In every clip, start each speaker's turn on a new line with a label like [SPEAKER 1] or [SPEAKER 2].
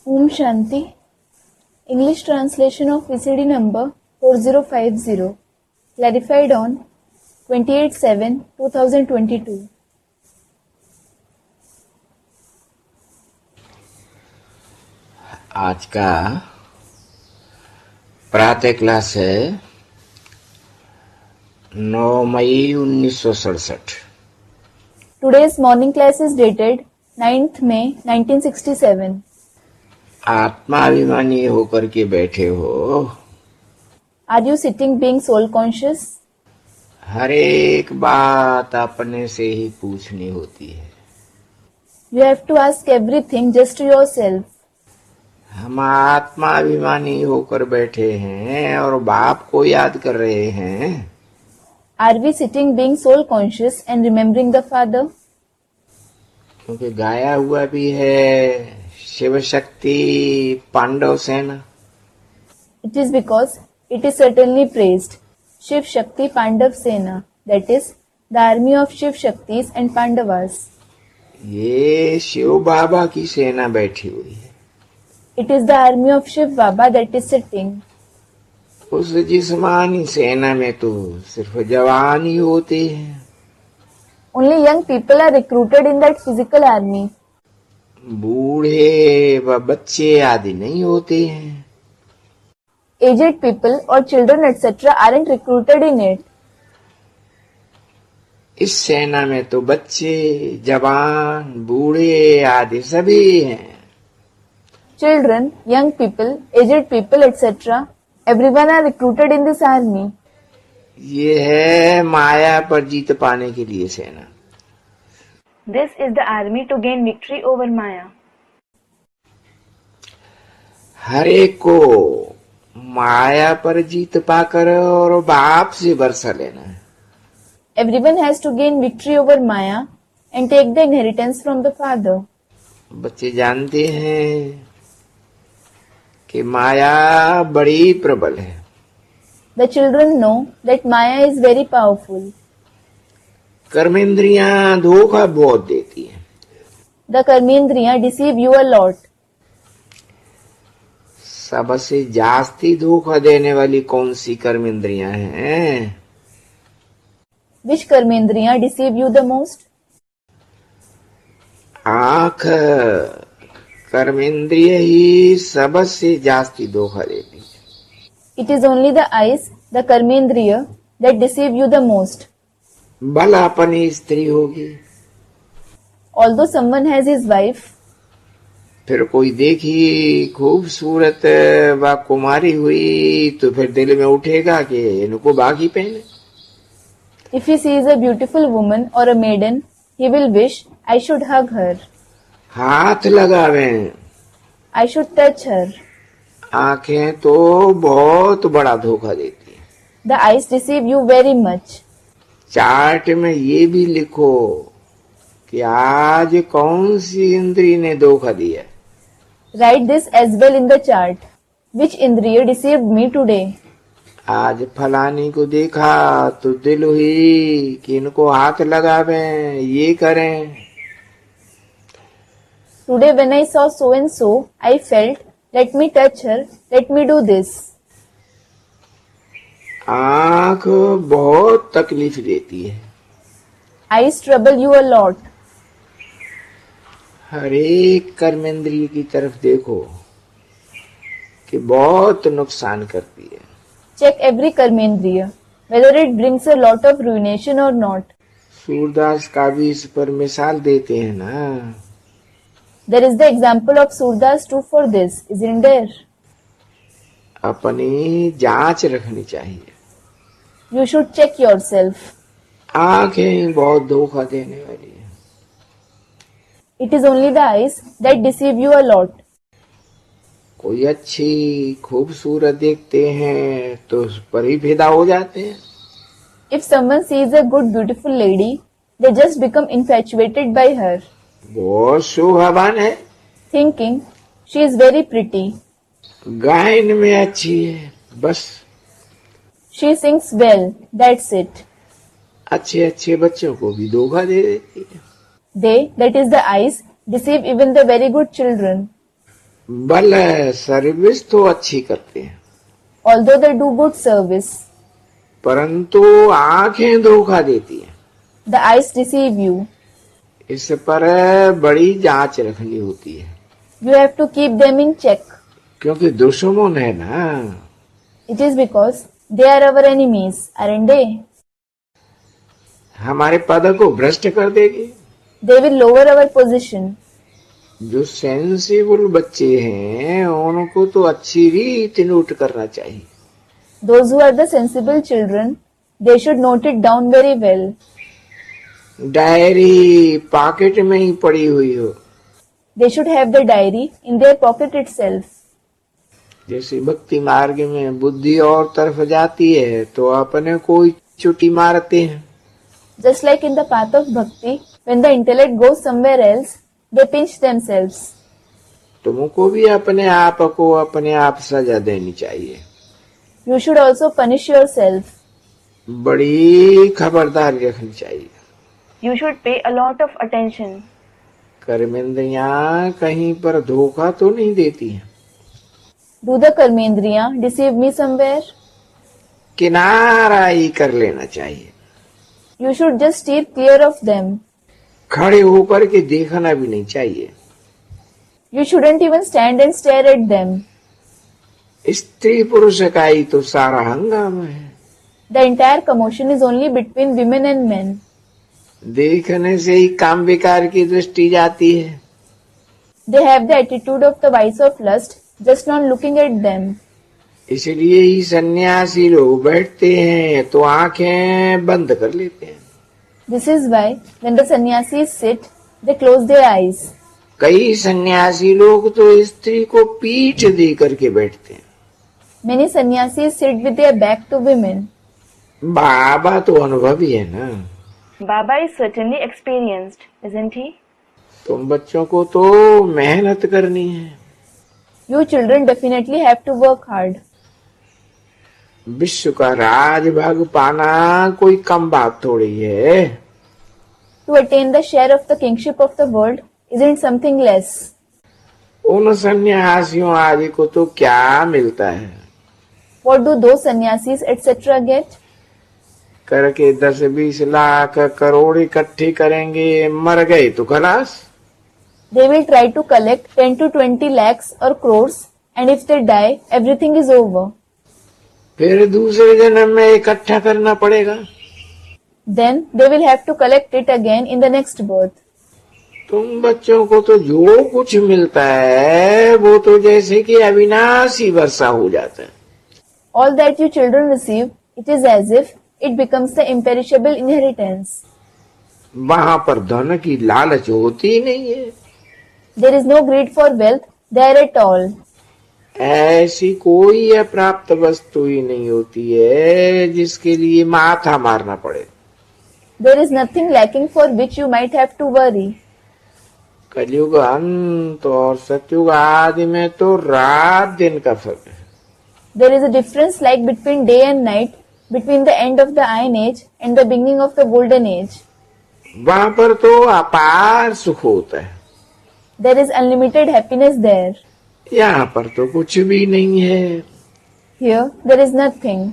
[SPEAKER 1] Om Shanti. English translation of VCD number 4050. Clarified on 28/7/2022.
[SPEAKER 2] आज का प्रातः क्लास है 9 मई 1967।
[SPEAKER 1] Today's morning class is dated 9th May 1967.
[SPEAKER 2] आत्माभिमानी होकर के बैठे हो,
[SPEAKER 1] Are you sitting being soul conscious?
[SPEAKER 2] हर एक बात अपने से ही पूछनी होती है।
[SPEAKER 1] You have to ask everything just to yourself.
[SPEAKER 2] हम आत्माभिमानी होकर बैठे हैं और बाप को याद कर रहे हैं।
[SPEAKER 1] Are we sitting being soul conscious and remembering the Father?
[SPEAKER 2] क्योंकि गाया हुआ भी है शिव शक्ति पांडव सेना।
[SPEAKER 1] It is because it is certainly praised. Shiv Shakti Pandav Sena, that is, the army of Shiv Shaktis and Pandavas.
[SPEAKER 2] ये शिव बाबा की सेना बैठी हुई है।
[SPEAKER 1] It is the army of Shiv Baba that is sitting.
[SPEAKER 2] उस जिस्मानी सेना में तो सिर्फ जवान ही होते हैं।
[SPEAKER 1] Only young people are recruited in that physical army.
[SPEAKER 2] बूढ़े व बच्चे आदि नहीं होते हैं।
[SPEAKER 1] Aged people or children etc. aren't recruited in it.
[SPEAKER 2] इस सेना में तो बच्चे, जवान, बूढ़े आदि सभी हैं।
[SPEAKER 1] Children, young people, aged people etc. everyone are recruited in this army.
[SPEAKER 2] ये है माया पर जीत पाने के लिए सेना।
[SPEAKER 1] This is the army to gain victory over Maya.
[SPEAKER 2] हर एक को माया पर जीत पाकर और बाप से वर्षा लेना है।
[SPEAKER 1] Everyone has to gain victory over Maya and take the inheritance from the Father.
[SPEAKER 2] बच्चे जानते हैं कि माया बड़ी प्रबल है।
[SPEAKER 1] The children know that Maya is very powerful.
[SPEAKER 2] कर्मेंद्रियां धोखा बहुत देती हैं।
[SPEAKER 1] The Karmendriya deceive you a lot.
[SPEAKER 2] सबसे जास्ती धोखा देने वाली कौन सी कर्मेंद्रियां हैं?
[SPEAKER 1] Which Karmendriya deceive you the most?
[SPEAKER 2] आंख कर्मेंद्रिय ही सबसे जास्ती धोखा देती है।
[SPEAKER 1] It is only the eyes, the Karmendriya, that deceive you the most.
[SPEAKER 2] भला अपनी स्त्री होगी,
[SPEAKER 1] Although someone has his wife,
[SPEAKER 2] फिर कोई देखी खूबसूरत व कुमारी हुई तो फिर दिल में उठेगा कि इनको बागी पहने।
[SPEAKER 1] if he sees a beautiful woman or a maiden, he will wish, I should hug her,
[SPEAKER 2] हाथ लगावें।
[SPEAKER 1] I should touch her.
[SPEAKER 2] आंखें तो बहुत बड़ा धोखा देती है।
[SPEAKER 1] The eyes deceive you very much.
[SPEAKER 2] Chart में ये भी लिखो कि आज कौन सी इंद्री ने धोखा दिया।
[SPEAKER 1] Write this as well in the chart. Which Indriya deceived me today?
[SPEAKER 2] आज फलानी को देखा तो दिल हुई कि इनको हाथ लगावें, ये करें।
[SPEAKER 1] Today when I saw so and so, I felt, let me touch her, let me do this.
[SPEAKER 2] आंख बहुत तकलीफ देती है।
[SPEAKER 1] Eyes trouble you a lot.
[SPEAKER 2] हर एक कर्मेंद्रिय की तरफ देखो कि बहुत नुकसान करती है।
[SPEAKER 1] Check every Karmendriya, whether it brings a lot of ruination or not.
[SPEAKER 2] Surdas का भी इस पर मिसाल देते हैं ना।
[SPEAKER 1] There is the example of Surdas too for this, isn't there?
[SPEAKER 2] अपनी जांच रखनी चाहिए।
[SPEAKER 1] You should check yourself.
[SPEAKER 2] आंखें बहुत धोखा देने वाली है।
[SPEAKER 1] It is only the eyes that deceive you a lot.
[SPEAKER 2] कोई अच्छी खूबसूरत देखते हैं तो उस पर ही फिदा हो जाते हैं।
[SPEAKER 1] If someone sees a good beautiful lady, they just become infatuated by her,
[SPEAKER 2] बहुत शोभावान है,
[SPEAKER 1] thinking she is very pretty.
[SPEAKER 2] गायन में अच्छी है, बस
[SPEAKER 1] She sings well, that's it.
[SPEAKER 2] अच्छे अच्छे बच्चों को भी धोखा दे देती है।
[SPEAKER 1] They, that is the eyes, deceive even the very good children.
[SPEAKER 2] बल सर्विस तो अच्छी करते हैं,
[SPEAKER 1] although they do good service.
[SPEAKER 2] परंतु आंखें धोखा देती हैं।
[SPEAKER 1] The eyes deceive you.
[SPEAKER 2] इस पर बड़ी जांच रखनी होती है,
[SPEAKER 1] You have to keep them in check.
[SPEAKER 2] क्योंकि दुश्मन है ना।
[SPEAKER 1] It is because they are our enemies, aren't they?
[SPEAKER 2] हमारे पद को भ्रष्ट कर देगी।
[SPEAKER 1] They will lower our position.
[SPEAKER 2] जो सेंसिबल बच्चे हैं उनको तो अच्छी रीत नोट करना चाहिए।
[SPEAKER 1] Those who are the sensible children, they should note it down very well.
[SPEAKER 2] Diary pocket में ही पड़ी हुई हो।
[SPEAKER 1] They should have the diary in their pocket itself.
[SPEAKER 2] जैसे भक्ति मार्ग में बुद्धि और तरफ जाती है तो अपने को ही चुटी मारते हैं।
[SPEAKER 1] Just like in the path of bhakti, when the intellect goes somewhere else, they pinch themselves.
[SPEAKER 2] तुमको भी अपने आप को अपने आप सजा देनी चाहिए।
[SPEAKER 1] You should also punish yourself.
[SPEAKER 2] बड़ी खबरदारी रखनी चाहिए।
[SPEAKER 1] You should pay a lot of attention.
[SPEAKER 2] कर्मेंद्रियां कहीं पर धोखा तो नहीं देती हैं।
[SPEAKER 1] Do the karmendriya deceive me somewhere?
[SPEAKER 2] किनारा ही कर लेना चाहिए।
[SPEAKER 1] You should just steer clear of them.
[SPEAKER 2] खड़े होकर के देखना भी नहीं चाहिए।
[SPEAKER 1] You shouldn't even stand and stare at them.
[SPEAKER 2] स्त्री पुरुष का ही तो सारा हंगामा है।
[SPEAKER 1] The entire commotion is only between women and men.
[SPEAKER 2] देखने से ही काम विकार की दृष्टि जाती है।
[SPEAKER 1] They have the attitude of the vice of lust, just not looking at them.
[SPEAKER 2] इसलिए ही सन्यासी लोग बैठते हैं तो आंखें बंद कर लेते हैं।
[SPEAKER 1] This is why, when the sannyasis sit, they close their eyes.
[SPEAKER 2] कई सन्यासी लोग तो स्त्री को पीठ दे करके बैठते हैं।
[SPEAKER 1] Many sannyasis sit with their back to women.
[SPEAKER 2] बाबा तो अनुभवी है ना।
[SPEAKER 1] Baba is certainly experienced, isn't he?
[SPEAKER 2] तुम बच्चों को तो मेहनत करनी है।
[SPEAKER 1] You children definitely have to work hard.
[SPEAKER 2] विश्व का राजभाग पाना कोई कम बात थोड़ी है।
[SPEAKER 1] To attain the share of the kingship of the world isn't something less.
[SPEAKER 2] उन सन्यासियों आदि को तो क्या मिलता है?
[SPEAKER 1] What do those sannyasis etc. get?
[SPEAKER 2] करके 10-20 लाख करोड़ इकट्ठे करेंगे, मर गए तो खलास।
[SPEAKER 1] They will try to collect 10 to 20 lakhs or crores, and if they die, everything is over.
[SPEAKER 2] फिर दूसरे जन्म में इकट्ठा करना पड़ेगा।
[SPEAKER 1] Then they will have to collect it again in the next birth.
[SPEAKER 2] तुम बच्चों को तो जो कुछ मिलता है वो तो जैसे कि अविनाशी वर्षा हो जाता है।
[SPEAKER 1] All that you children receive, it is as if it becomes the imperishable inheritance.
[SPEAKER 2] वहां पर धन की लालच होती ही नहीं है।
[SPEAKER 1] There is no greed for wealth there at all.
[SPEAKER 2] ऐसी कोई अप्राप्त वस्तु ही नहीं होती है जिसके लिए माथा मारना पड़े।
[SPEAKER 1] There is nothing lacking for which you might have to worry.
[SPEAKER 2] कलयुग अंत और सतयुग आदि में तो रात दिन का फर्क है।
[SPEAKER 1] There is a difference like between day and night, between the end of the Iron Age and the beginning of the Golden Age.
[SPEAKER 2] वहां पर तो अपार सुख होता है।
[SPEAKER 1] There is unlimited happiness there.
[SPEAKER 2] यहाँ पर तो कुछ भी नहीं है।
[SPEAKER 1] Here, there is nothing.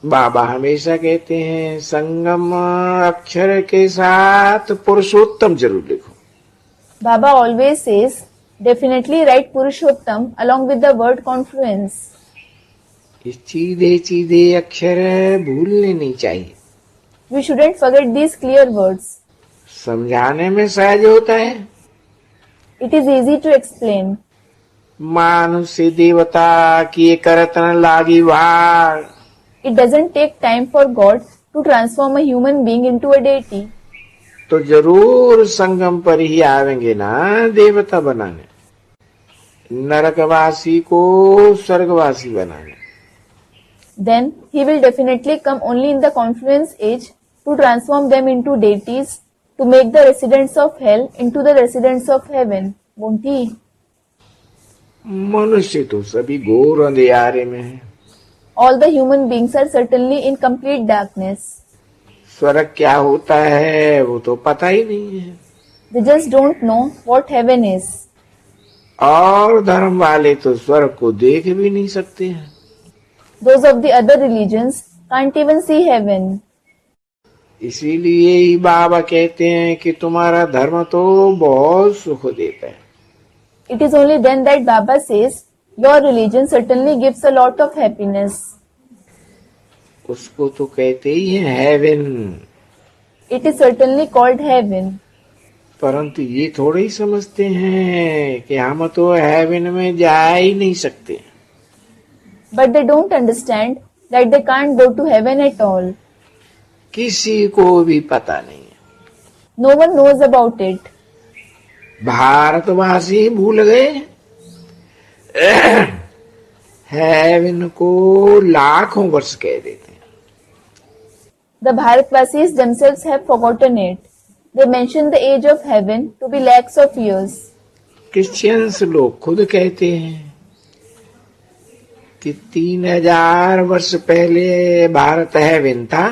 [SPEAKER 2] बाबा हमेशा कहते हैं संगम अक्षर के साथ पुरुषोत्तम जरूर लिखो।
[SPEAKER 1] Baba always says, definitely write Purushottam along with the word confluence.
[SPEAKER 2] इस सीधे सीधे अक्षर भूलने नहीं चाहिए।
[SPEAKER 1] We shouldn't forget these clear words.
[SPEAKER 2] समझाने में सहज होता है।
[SPEAKER 1] It is easy to explain.
[SPEAKER 2] मानुष्य देवता किए करत न लागी वार।
[SPEAKER 1] It doesn't take time for God to transform a human being into a deity.
[SPEAKER 2] तो जरूर संगम पर ही आवेंगे ना देवता बनाने, नरकवासी को स्वर्गवासी बनाने।
[SPEAKER 1] Then he will definitely come only in the confluence age to transform them into deities, to make the residents of hell into the residents of heaven, won't he?
[SPEAKER 2] मनुष्य तो सभी घोर अंधियारे में है।
[SPEAKER 1] All the human beings are certainly in complete darkness.
[SPEAKER 2] स्वर्ग क्या होता है वो तो पता ही नहीं है।
[SPEAKER 1] They just don't know what heaven is.
[SPEAKER 2] और धर्म वाले तो स्वर्ग को देख भी नहीं सकते हैं।
[SPEAKER 1] Those of the other religions can't even see heaven.
[SPEAKER 2] इसीलिए ही बाबा कहते हैं कि तुम्हारा धर्म तो बहुत सुख देता है।
[SPEAKER 1] It is only then that Baba says, your religion certainly gives a lot of happiness.
[SPEAKER 2] उसको तो कहते ही हैं haven,
[SPEAKER 1] It is certainly called heaven.
[SPEAKER 2] परंतु ये थोड़े ही समझते हैं कि हम तो हेवन में जा ही नहीं सकते।
[SPEAKER 1] But they don't understand that they can't go to heaven at all.
[SPEAKER 2] किसी को भी पता नहीं है।
[SPEAKER 1] No one knows about it.
[SPEAKER 2] भारतवासी भूल गए हेवन को लाखों वर्ष कह देते हैं।
[SPEAKER 1] The Bharatvasis themselves have forgotten it. They mention the age of heaven to be lakhs of years.
[SPEAKER 2] Christians लोग खुद कहते हैं कि 3000 वर्ष पहले भारत हेवन था।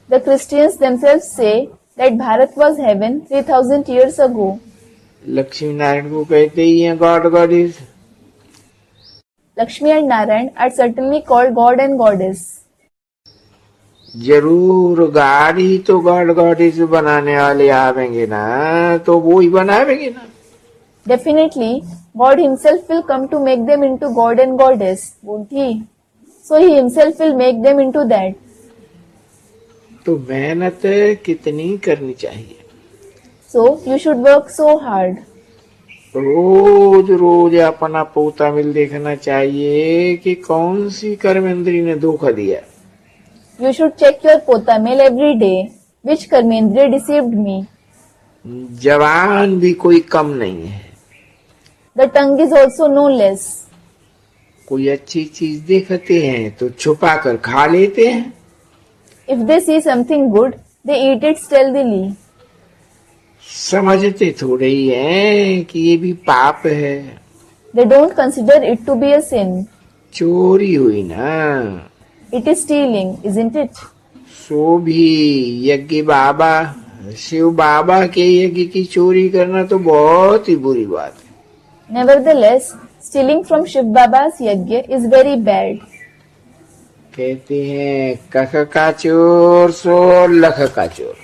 [SPEAKER 1] The Christians themselves say that Bharat was heaven 3000 years ago.
[SPEAKER 2] Lakshmi Narayan को कहते ही हैं God goddess.
[SPEAKER 1] Lakshmi and Narayan are certainly called God and Goddess.
[SPEAKER 2] जरूर गाड़ी तो गॉड गॉडेस बनाने वाले आवेंगे ना, तो वो ही बनावेंगे ना।
[SPEAKER 1] Definitely, God himself will come to make them into God and Goddess, won't he? So he himself will make them into that.
[SPEAKER 2] तो मेहनत कितनी करनी चाहिए।
[SPEAKER 1] So you should work so hard.
[SPEAKER 2] रोज रोज अपना पोता मिल देखना चाहिए कि कौन सी कर्मेंद्री ने धोखा दिया।
[SPEAKER 1] You should check your pota mail every day. Which Karmendriya deceived me?
[SPEAKER 2] जवान भी कोई कम नहीं है।
[SPEAKER 1] The tongue is also no less.
[SPEAKER 2] कोई अच्छी चीज देखते हैं तो छुपा कर खा लेते हैं।
[SPEAKER 1] If they see something good, they eat it stealthily.
[SPEAKER 2] समझते थोड़े ही हैं कि ये भी पाप है।
[SPEAKER 1] They don't consider it to be a sin.
[SPEAKER 2] चोरी हुई ना,
[SPEAKER 1] It is stealing, isn't it?
[SPEAKER 2] सो भी यज्ञ बाबा शिव बाबा के यज्ञ की चोरी करना तो बहुत ही बुरी बात है।
[SPEAKER 1] Nevertheless, stealing from Shiv Baba's yajna is very bad.
[SPEAKER 2] कहते हैं कख का चोर सो लख का चोर।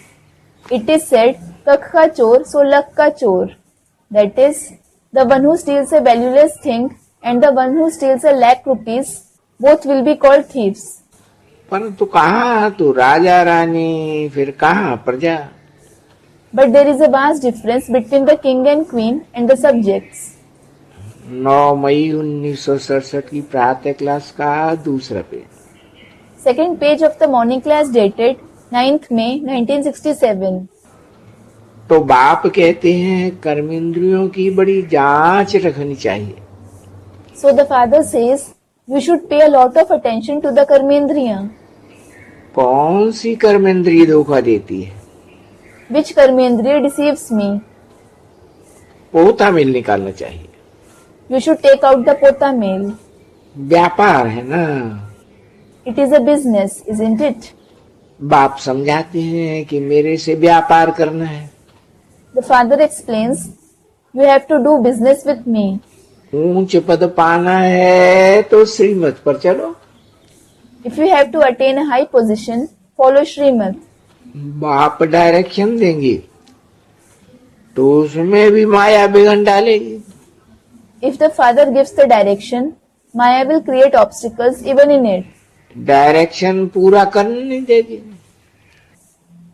[SPEAKER 1] It is said, Kakh ka chor, so lakh ka chor. That is, the one who steals a valueless thing and the one who steals a lakh rupees, both will be called thieves.
[SPEAKER 2] परंतु कहाँ तो राजा रानी, फिर कहाँ प्रजा।
[SPEAKER 1] But there is a vast difference between the king and queen and the subjects.
[SPEAKER 2] 9 मई 1967 की प्रातः class का दूसरा page.
[SPEAKER 1] Second page of the morning class dated 9th May 1967.
[SPEAKER 2] तो बाप कहते हैं कर्मेंद्रियों की बड़ी जांच रखनी चाहिए।
[SPEAKER 1] So the father says, you should pay a lot of attention to the Karmendriya.
[SPEAKER 2] कौन सी कर्मेंद्रिय धोखा देती है।
[SPEAKER 1] Which Karmendriya deceives me?
[SPEAKER 2] पोता मिल निकालना चाहिए।
[SPEAKER 1] You should take out the pota mail.
[SPEAKER 2] व्यापार है ना।
[SPEAKER 1] It is a business, isn't it?
[SPEAKER 2] बाप समझाते हैं कि मेरे से व्यापार करना है।
[SPEAKER 1] The father explains, you have to do business with me.
[SPEAKER 2] ऊंच पद पाना है तो श्रीमत पर चलो।
[SPEAKER 1] If you have to attain a high position, follow Srimad.
[SPEAKER 2] बाप डायरेक्शन देंगे तो उसमें भी माया बिगन डालेगी।
[SPEAKER 1] If the father gives the direction, Maya will create obstacles even in it.
[SPEAKER 2] Direction पूरा करने नहीं देगी।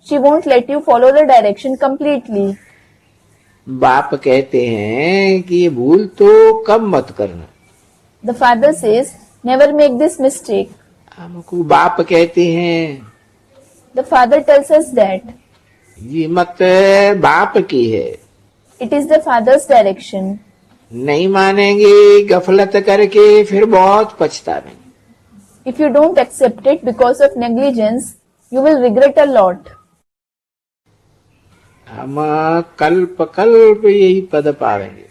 [SPEAKER 1] She won't let you follow the direction completely.
[SPEAKER 2] बाप कहते हैं कि ये भूल तो कब मत करना।
[SPEAKER 1] The father says, never make this mistake.
[SPEAKER 2] हमको बाप कहते हैं
[SPEAKER 1] The father tells us that
[SPEAKER 2] ये मत बाप की है।
[SPEAKER 1] it is the father's direction.
[SPEAKER 2] नहीं मानेंगे गफलत करके फिर बहुत पछतावेंगे।
[SPEAKER 1] If you don't accept it because of negligence, you will regret a lot.
[SPEAKER 2] हम कल्प कल्प यही पद पावेंगे।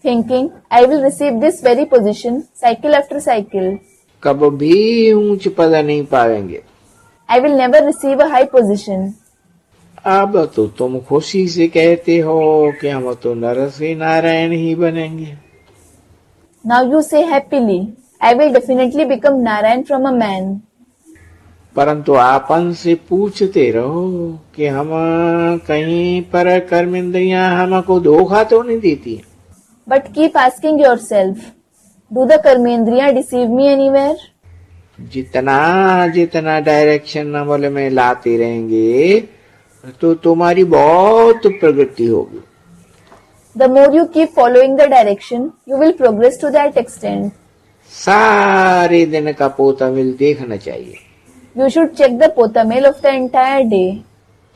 [SPEAKER 1] Thinking, I will receive this very position, cycle after cycle.
[SPEAKER 2] कब भी ऊंच पद नहीं पावेंगे।
[SPEAKER 1] I will never receive a high position.
[SPEAKER 2] अब तो तुम खुशी से कहते हो कि हम तो नर से नारायण ही बनेंगे।
[SPEAKER 1] Now you say happily, I will definitely become Narayan from a man.
[SPEAKER 2] परंतु आपन से पूछते रहो कि हम कहीं पर कर्म इंद्रियां हमको धोखा तो नहीं देती।
[SPEAKER 1] But keep asking yourself, do the Karmendriya deceive me anywhere?
[SPEAKER 2] जितना जितना डायरेक्शन अमल में लाते रहेंगे तो तुम्हारी बहुत प्रगति होगी।
[SPEAKER 1] The more you keep following the direction, you will progress to that extent.
[SPEAKER 2] सारे दिन का पोता मिल देखना चाहिए।
[SPEAKER 1] You should check the Potamail of the entire day.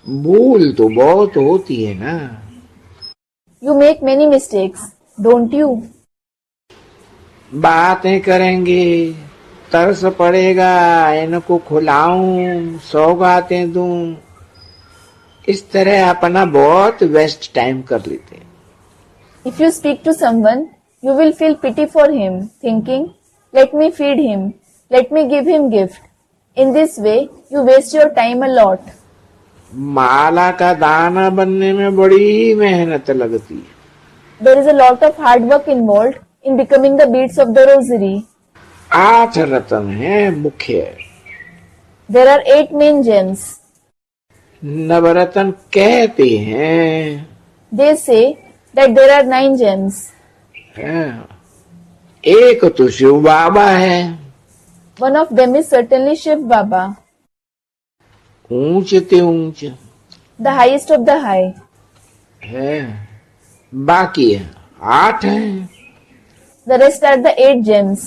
[SPEAKER 2] भूल तो बहुत होती है ना।
[SPEAKER 1] You make many mistakes, don't you?
[SPEAKER 2] बातें करेंगे, तरस पड़ेगा, इनको खिलाऊं, सौगातें दूं, इस तरह अपना बहुत वेस्ट टाइम कर लेते हैं।
[SPEAKER 1] If you speak to someone, you will feel pity for him, thinking, let me feed him, let me give him gift. In this way, you waste your time a lot.
[SPEAKER 2] माला का दाना बनने में बड़ी मेहनत लगती है।
[SPEAKER 1] There is a lot of hard work involved in becoming the beads of the rosary.
[SPEAKER 2] 8 रत्न है मुख्य।
[SPEAKER 1] There are 8 main gems.
[SPEAKER 2] नवरत्न कहते हैं।
[SPEAKER 1] They say that there are 9 gems.
[SPEAKER 2] एक तो शिव बाबा है।
[SPEAKER 1] One of them is certainly Shiv Baba,
[SPEAKER 2] ऊंच ते ऊंच
[SPEAKER 1] the highest of the high.
[SPEAKER 2] है। बाकी 8 हैं।
[SPEAKER 1] The rest are the 8 gems.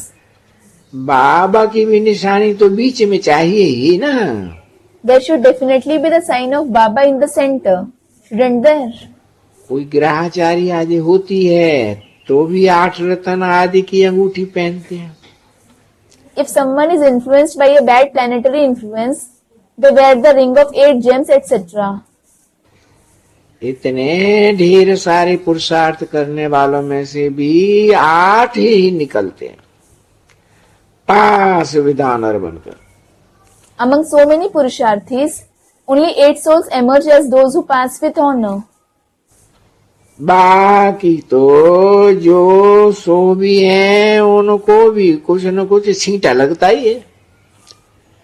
[SPEAKER 2] बाबा की भी निशानी तो बीच में चाहिए ही ना।
[SPEAKER 1] There should definitely be the sign of Baba in the center, shouldn't there?
[SPEAKER 2] कोई ग्रहचारी आदि होती है तो भी 8 रत्न आदि की अंगूठी पहनते हैं।
[SPEAKER 1] If someone is influenced by a bad planetary influence, they wear the ring of 8 gems, etc.
[SPEAKER 2] इतने ढेर सारे पुरुषार्थ करने वालों में से भी 8 ही निकलते हैं पास विधानर बनकर।
[SPEAKER 1] Among so many Purusharthis, only 8 souls emerge as those who pass with honor.
[SPEAKER 2] बाकी तो जो सो भी हैं उनको भी कुछ न कुछ छींटा लगता ही है।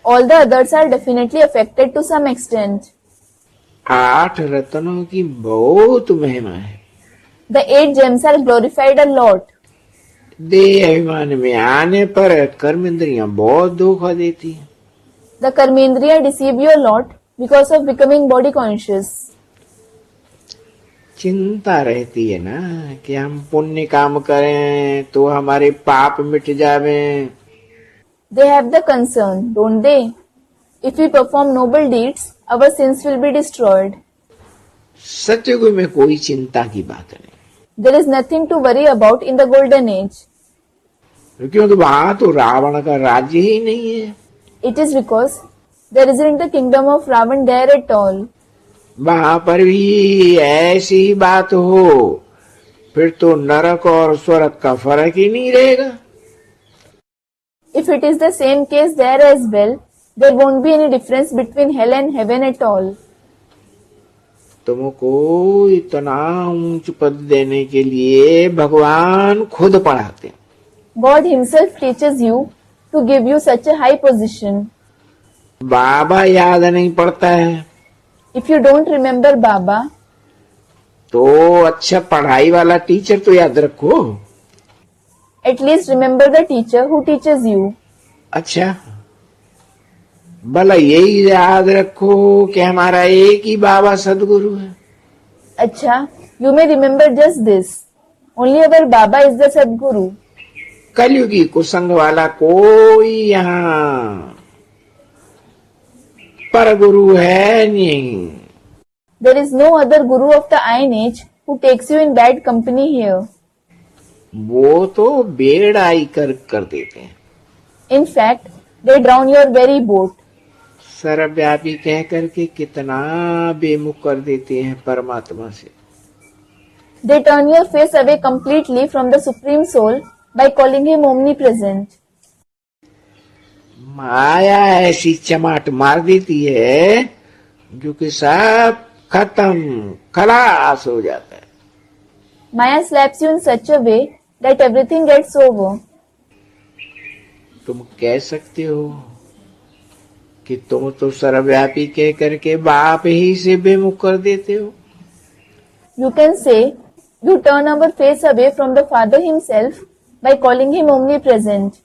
[SPEAKER 1] All the others are definitely affected to some extent.
[SPEAKER 2] 8 रत्नों की बहुत महिमा है।
[SPEAKER 1] The 8 gems are glorified a lot.
[SPEAKER 2] देह अभिमान में आने पर कर्म इंद्रियां बहुत धोखा देती हैं।
[SPEAKER 1] The Karmendriya deceive you a lot because of becoming body conscious.
[SPEAKER 2] चिंता रहती है ना कि हम पुण्य काम करें तो हमारे पाप मिट जावें।
[SPEAKER 1] They have the concern, don't they? If we perform noble deeds, our sins will be destroyed.
[SPEAKER 2] सतयुग में कोई चिंता की बात नहीं।
[SPEAKER 1] There is nothing to worry about in the golden age.
[SPEAKER 2] क्योंकि वहां तो रावण का राज्य ही नहीं है।
[SPEAKER 1] It is because there isn't the kingdom of Ravan there at all.
[SPEAKER 2] वहां पर भी ऐसी ही बात हो फिर तो नरक और स्वर्ग का फर्क ही नहीं रहेगा।
[SPEAKER 1] If it is the same case there as well, there won't be any difference between hell and heaven at all.
[SPEAKER 2] तुमको इतना ऊंच पद देने के लिए भगवान खुद पढ़ाते हैं।
[SPEAKER 1] God himself teaches you to give you such a high position.
[SPEAKER 2] बाबा याद नहीं पड़ता है
[SPEAKER 1] If you don't remember Baba,
[SPEAKER 2] तो अच्छा पढ़ाई वाला टीचर तो याद रखो।
[SPEAKER 1] at least remember the teacher who teaches you.
[SPEAKER 2] अच्छा भला यही याद रखो कि हमारा एक ही बाबा सदगुरु है।
[SPEAKER 1] Acha, you may remember just this. Only our Baba is the Sadguru.
[SPEAKER 2] कलयुगी कुसंग वाला कोई यहाँ पर गुरु है नहीं।
[SPEAKER 1] There is no other Guru of the Iron Age who takes you in bad company here.
[SPEAKER 2] वो तो बेड़ाई कर देते हैं।
[SPEAKER 1] In fact, they drown your very boat.
[SPEAKER 2] सर्वव्यापी कह करके कितना बेमुख कर देते हैं परमात्मा से।
[SPEAKER 1] They turn your face away completely from the Supreme Soul by calling him omnipresent.
[SPEAKER 2] माया ऐसी चमाट मार देती है जो कि सब खत्म, खलास हो जाता है।
[SPEAKER 1] Maya slaps you in such a way that everything gets over.
[SPEAKER 2] तुम कह सकते हो कि तुम तो सर्वव्यापी कह करके बाप ही से बेमुख कर देते हो।
[SPEAKER 1] You can say you turn our face away from the Father himself by calling him omnipresent.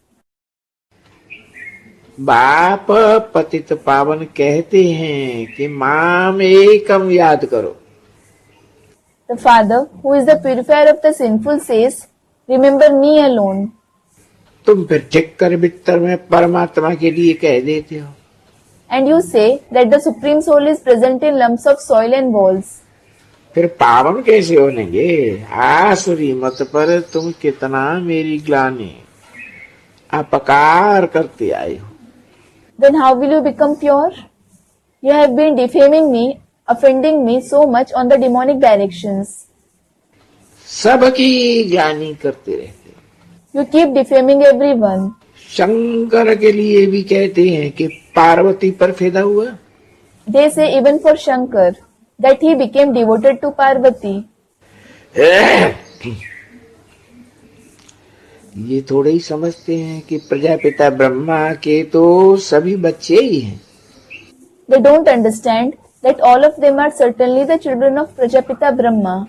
[SPEAKER 2] बाप पतित पावन कहते हैं कि माम एकम याद करो।
[SPEAKER 1] The Father, who is the purifier of the sinful, says, remember me alone.
[SPEAKER 2] तुम फिर ठिक्कर बित्तर में परमात्मा के लिए कह देते हो।
[SPEAKER 1] And you say that the Supreme Soul is present in lumps of soil and balls.
[SPEAKER 2] फिर पावन कैसे होनेंगे? आसुरी मत पर तुम कितना मेरी ग्लानि अपकार करते आए हो।
[SPEAKER 1] Then how will you become pure? You have been defaming me, offending me so much on the demonic directions.
[SPEAKER 2] सबकी ग्लानि करते रहते हो।
[SPEAKER 1] You keep defaming everyone.
[SPEAKER 2] Shankar के लिए भी कहते हैं कि पार्वती पर फिदा हुआ।
[SPEAKER 1] They say even for Shankar that he became devoted to Parvati.
[SPEAKER 2] ये थोड़े ही समझते हैं कि प्रजापिता ब्रह्मा के तो सभी बच्चे ही हैं।
[SPEAKER 1] They don't understand that all of them are certainly the children of Prajapita Brahma.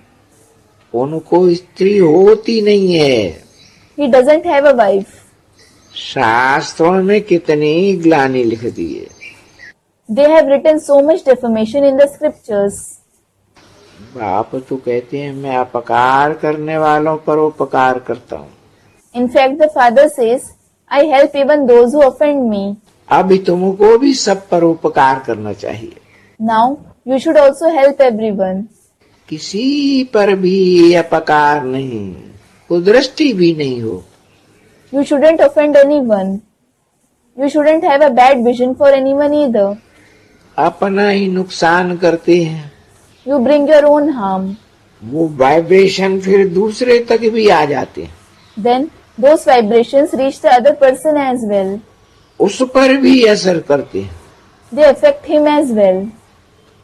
[SPEAKER 2] उनको स्त्री होती नहीं है।
[SPEAKER 1] He doesn't have a wife.
[SPEAKER 2] शास्त्रों में कितनी ग्लानि लिख दी है।
[SPEAKER 1] They have written so much defamation in the scriptures.
[SPEAKER 2] बाप तो कहते हैं मैं अपकार करने वालों पर उपकार करता हूँ।
[SPEAKER 1] In fact, the Father says, I help even those who offend me.
[SPEAKER 2] अभी तुमको भी सब पर उपकार करना चाहिए।
[SPEAKER 1] Now, you should also help everyone.
[SPEAKER 2] किसी पर भी अपकार नहीं, कुदृष्टि भी नहीं हो।
[SPEAKER 1] You shouldn't offend anyone. You shouldn't have a bad vision for anyone either.
[SPEAKER 2] अपना ही नुकसान करते हैं।
[SPEAKER 1] You bring your own harm.
[SPEAKER 2] वो वाइब्रेशन फिर दूसरे तक भी आ जाते हैं।
[SPEAKER 1] Then, those vibrations reach the other person as well.
[SPEAKER 2] उस पर भी असर करते हैं।
[SPEAKER 1] They affect him as well.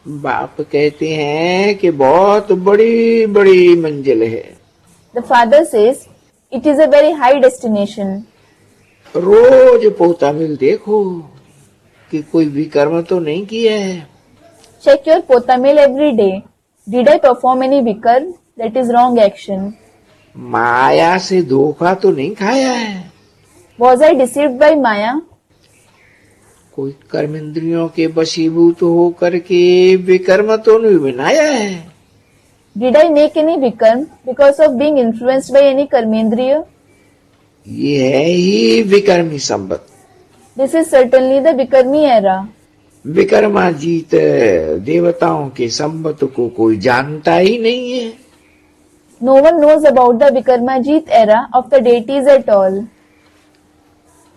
[SPEAKER 2] बाप कहते हैं कि बहुत बड़ी बड़ी मंजिल है।
[SPEAKER 1] The Father says, it is a very high destination.
[SPEAKER 2] रोज पोता मिल देखो कि कोई विकर्म तो नहीं किया है।
[SPEAKER 1] Check your potamill every day. Did I perform any vikarm? That is wrong action.
[SPEAKER 2] माया से धोखा तो नहीं खाया है।
[SPEAKER 1] Was I deceived by Maya?
[SPEAKER 2] कोई कर्मेंद्रियों के वशीभूत होकर के विकर्म तो नहीं बनाया है।
[SPEAKER 1] Did I make any vikarm because of being influenced by any karmendriya?
[SPEAKER 2] ये है ही विकर्मी संबत।
[SPEAKER 1] This is certainly the vikarmi era.
[SPEAKER 2] Vikramjit देवताओं के संबत को कोई जानता ही नहीं है।
[SPEAKER 1] No one knows about the Vikarmajit era of the deities at all.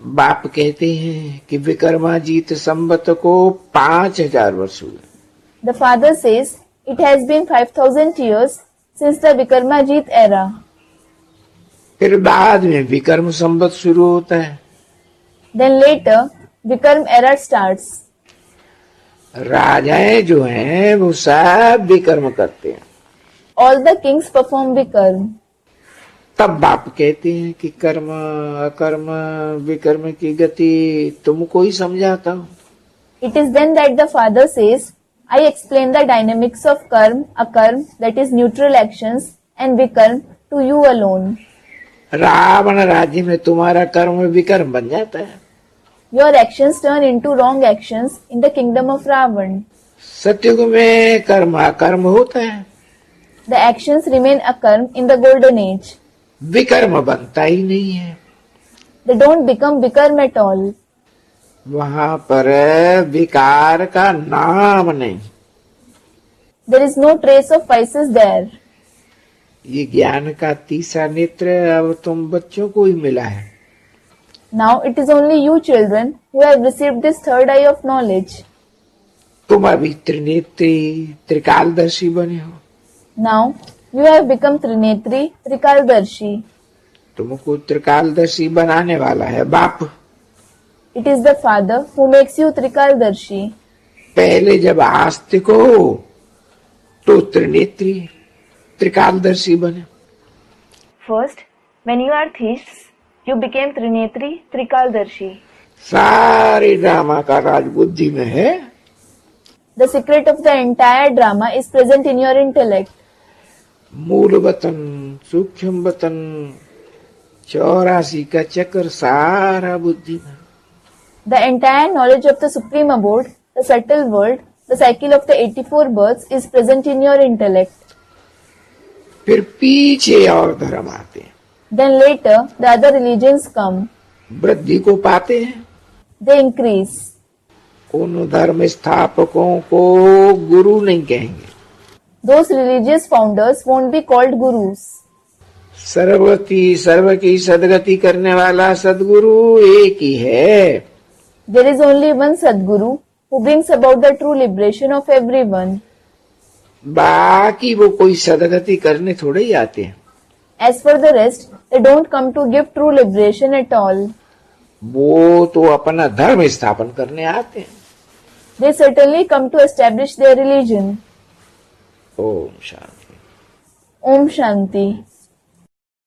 [SPEAKER 2] बाप कहते हैं कि विकर्माजीत संबत को 5000 वर्ष हुए।
[SPEAKER 1] The Father says it has been 5000 years since the Vikarmajit era.
[SPEAKER 2] फिर बाद में विकर्म संबत शुरू होता है।
[SPEAKER 1] Then later, Vikarm era starts.
[SPEAKER 2] राजाएं जो हैं वो सब विकर्म करते हैं।
[SPEAKER 1] All the kings perform Vikarm.
[SPEAKER 2] तब बाप कहते हैं कि कर्म अकर्म विकर्म की गति तुमको ही समझाता हूँ।
[SPEAKER 1] It is then that the Father says, I explain the dynamics of karm, akarm, that is neutral actions, and vikarm to you alone.
[SPEAKER 2] Ravan राज्य में तुम्हारा कर्म विकर्म बन जाता है।
[SPEAKER 1] Your actions turn into wrong actions in the kingdom of Ravan.
[SPEAKER 2] सतयुग में कर्म अकर्म होता है।
[SPEAKER 1] The actions remain akarm in the golden age.
[SPEAKER 2] विकर्म बनता ही नहीं है।
[SPEAKER 1] They don't become vikarm at all.
[SPEAKER 2] वहां पर विकार का नाम नहीं।
[SPEAKER 1] There is no trace of vices there.
[SPEAKER 2] ये ज्ञान का तीसरा नेत्र अब तुम बच्चों को ही मिला है।
[SPEAKER 1] Now it is only you children who have received this third eye of knowledge.
[SPEAKER 2] तुम अभी त्रिनेत्री त्रिकालदर्शी बने हो।
[SPEAKER 1] Now you have become Trinetri, Trikaldarshi.
[SPEAKER 2] तुमको त्रिकालदर्शी बनाने वाला है बाप।
[SPEAKER 1] It is the Father who makes you Trikaldarshi.
[SPEAKER 2] पहले जब आस्तिक हो तो त्रिनेत्री त्रिकालदर्शी बने।
[SPEAKER 1] First, when you are theists, you became Trinetri, Trikaldarshi.
[SPEAKER 2] सारे ड्रामा का राज बुद्धि में है।
[SPEAKER 1] The secret of the entire drama is present in your intellect.
[SPEAKER 2] मूल वतन, सूक्ष्म वतन, 84 का चक्र सारा बुद्धि में।
[SPEAKER 1] The entire knowledge of the supreme abode, the subtle world, the cycle of the 84 births is present in your intellect.
[SPEAKER 2] फिर पीछे और धर्म आते हैं,
[SPEAKER 1] Then later, the other religions come.
[SPEAKER 2] वृद्धि को पाते हैं।
[SPEAKER 1] They increase.
[SPEAKER 2] उन धर्म स्थापकों को गुरु नहीं कहेंगे।
[SPEAKER 1] Those religious founders won't be called gurus.
[SPEAKER 2] सर्वगति सर्व की सदगति करने वाला सदगुरु एक ही है।
[SPEAKER 1] There is only one Sadguru who brings about the true liberation of everyone.
[SPEAKER 2] बाकी वो कोई सदगति करने थोड़े ही आते हैं।
[SPEAKER 1] As for the rest, they don't come to give true liberation at all.
[SPEAKER 2] वो तो अपना धर्म स्थापन करने आते हैं।
[SPEAKER 1] They certainly come to establish their religion.
[SPEAKER 2] Om Shanti.
[SPEAKER 1] Om Shanti.